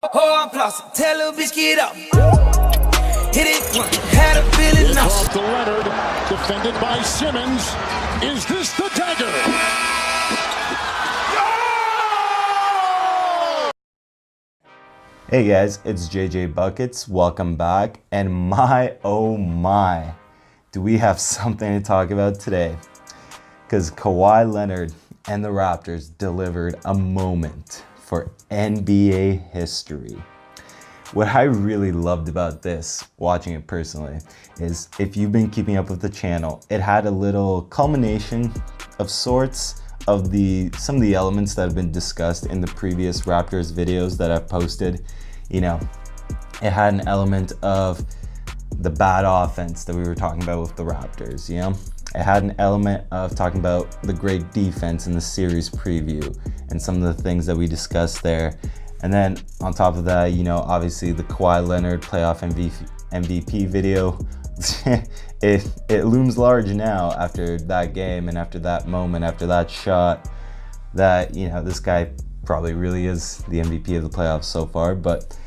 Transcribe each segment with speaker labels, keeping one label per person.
Speaker 1: Oh, I'm flossing. Tell little bitch get up. Hit it one. Had a feeling now.
Speaker 2: Off to Leonard, defended by Simmons. Is this the dagger?
Speaker 3: Hey guys, it's JJ Buckets. Welcome back. And my, oh my, do we have something to talk about today? Because Kawhi Leonard and the Raptors delivered a moment for NBA history. What I really loved about this, watching it personally, is if you've been keeping up with the channel, it had a little culmination of sorts of some of the elements that have been discussed in the previous Raptors videos that I've posted. You know, it had an element of the bad offense that we were talking about with the Raptors, you know? It had an element of talking about the great defense in the series preview and some of the things that we discussed there. And then on top of that, you know, obviously the Kawhi Leonard playoff MVP video, it looms large now after that game and after that moment, after that shot, that, you know, this guy probably really is the MVP of the playoffs so far. But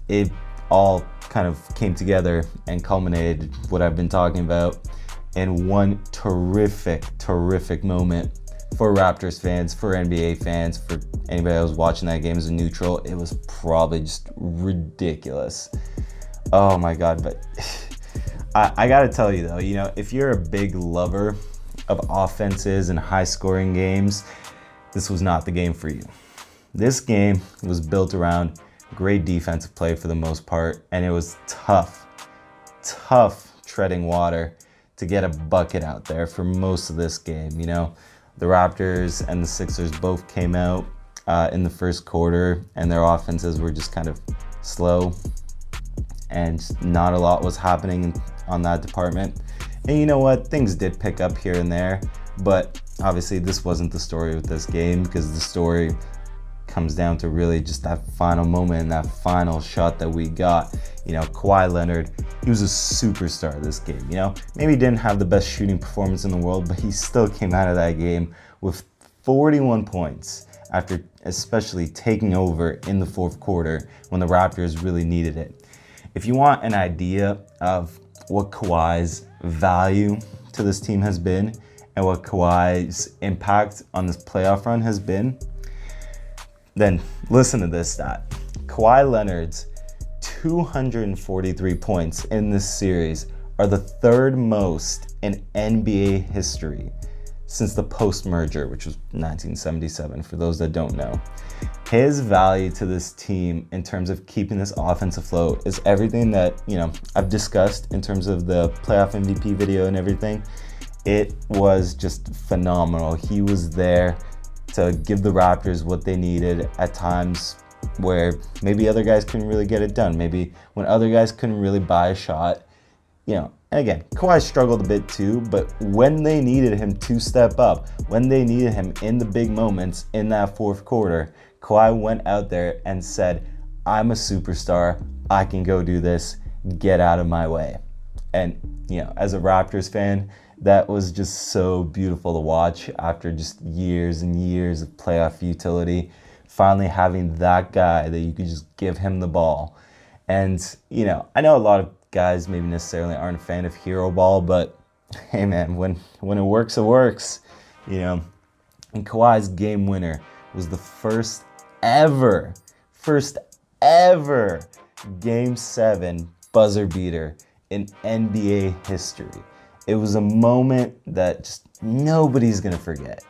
Speaker 3: it all kind of came together and culminated what I've been talking about in one terrific moment for Raptors fans, for NBA fans, for anybody that was watching that game as a neutral. It was probably just ridiculous. Oh my God, but I gotta tell you though, you know, if you're a big lover of offenses and high scoring games, this was not the game for you. This game was built around great defensive play for the most part, and it was tough treading water to get a bucket out there for most of this game. You know, the Raptors and the Sixers both came out in the first quarter, and their offenses were just kind of slow, and not a lot was happening on that department. And you know what? Things did pick up here and there, but obviously this wasn't the story of this game, because the story comes down to really just that final moment and that final shot that we got. You know, Kawhi Leonard, he was a superstar this game. You know, maybe he didn't have the best shooting performance in the world, but he still came out of that game with 41 points after especially taking over in the fourth quarter when the Raptors really needed it. If you want an idea of what Kawhi's value to this team has been and what Kawhi's impact on this playoff run has been, then listen to this stat. Kawhi Leonard's 243 points in this series are the third most in NBA history since the post-merger, which was 1977, for those that don't know. His value to this team in terms of keeping this offense afloat is everything that, you know, I've discussed in terms of the playoff MVP video and everything. It was just phenomenal. He was there to give the Raptors what they needed at times where maybe other guys couldn't really get it done. Maybe when other guys couldn't really buy a shot, you know. And again, Kawhi struggled a bit too, but when they needed him to step up, when they needed him in the big moments in that fourth quarter, Kawhi went out there and said, I'm a superstar, I can go do this, get out of my way. And, you know, as a Raptors fan, that was just so beautiful to watch after just years and years of playoff futility. Finally having that guy that you could just give him the ball. And, you know, I know a lot of guys maybe necessarily aren't a fan of hero ball, but hey man, when it works, it works, you know. And Kawhi's game winner was the first ever Game 7 buzzer beater in NBA history. It was a moment that just nobody's gonna forget.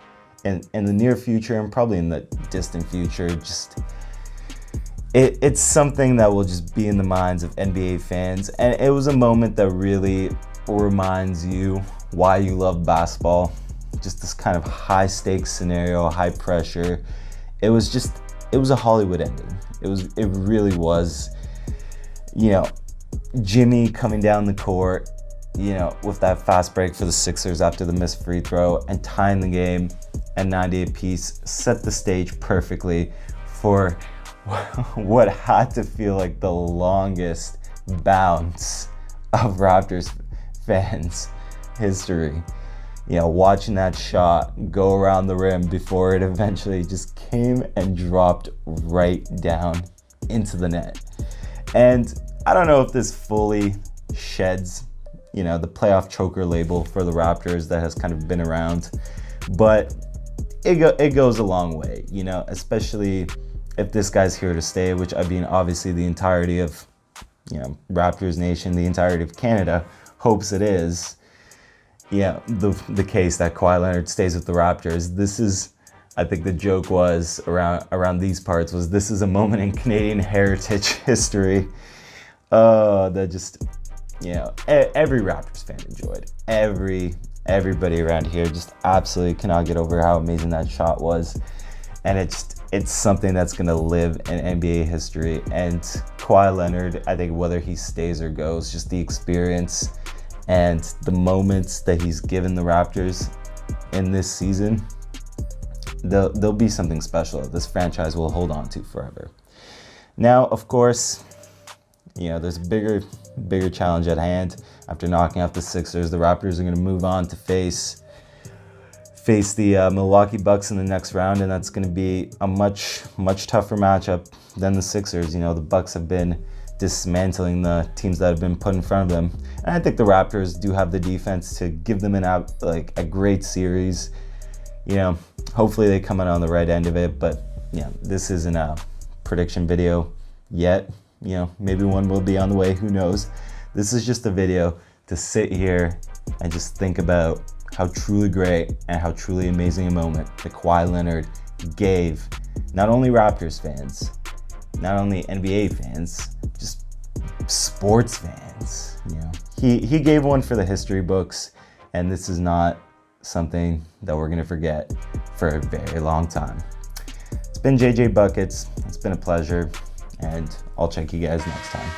Speaker 3: And in the near future, and probably in the distant future, just it's something that will just be in the minds of NBA fans. And it was a moment that really reminds you why you love basketball. Just this kind of high stakes scenario, high pressure. It was a Hollywood ending. It really was. You know, Jimmy coming down the court, you know, with that fast break for the Sixers after the missed free throw and tying the game at 90 apiece, set the stage perfectly for what had to feel like the longest bounce of Raptors fans history. You know, watching that shot go around the rim before it eventually just came and dropped right down into the net. And I don't know if this fully sheds, you know, the playoff choker label for the Raptors that has kind of been around, but it goes a long way, you know, especially if this guy's here to stay, which I mean, obviously the entirety of, you know, Raptors Nation, the entirety of Canada hopes it is. Yeah, the case that Kawhi Leonard stays with the Raptors. This is, I think the joke was around these parts was, this is a moment in Canadian heritage history that just, you know, every Raptors fan enjoyed. Everybody around here just absolutely cannot get over how amazing that shot was. And it's something that's going to live in NBA history. And Kawhi Leonard, I think whether he stays or goes, just the experience and the moments that he's given the Raptors in this season, there'll be something special that this franchise will hold on to forever. Now, of course, you know, there's a bigger challenge at hand. After knocking off the Sixers, the Raptors are going to move on to face the Milwaukee Bucks in the next round, and that's going to be a much tougher matchup than the Sixers. You know, the Bucks have been dismantling the teams that have been put in front of them, and I think the Raptors do have the defense to give them a great series. You know, hopefully they come out on the right end of it, but yeah, this isn't a prediction video yet. You know, maybe one will be on the way, who knows. This is just a video to sit here and just think about how truly great and how truly amazing a moment that Kawhi Leonard gave not only Raptors fans, not only NBA fans, just sports fans. You know, he gave one for the history books, and this is not something that we're gonna forget for a very long time. It's been JJ Buckets. It's been a pleasure, and I'll check you guys next time.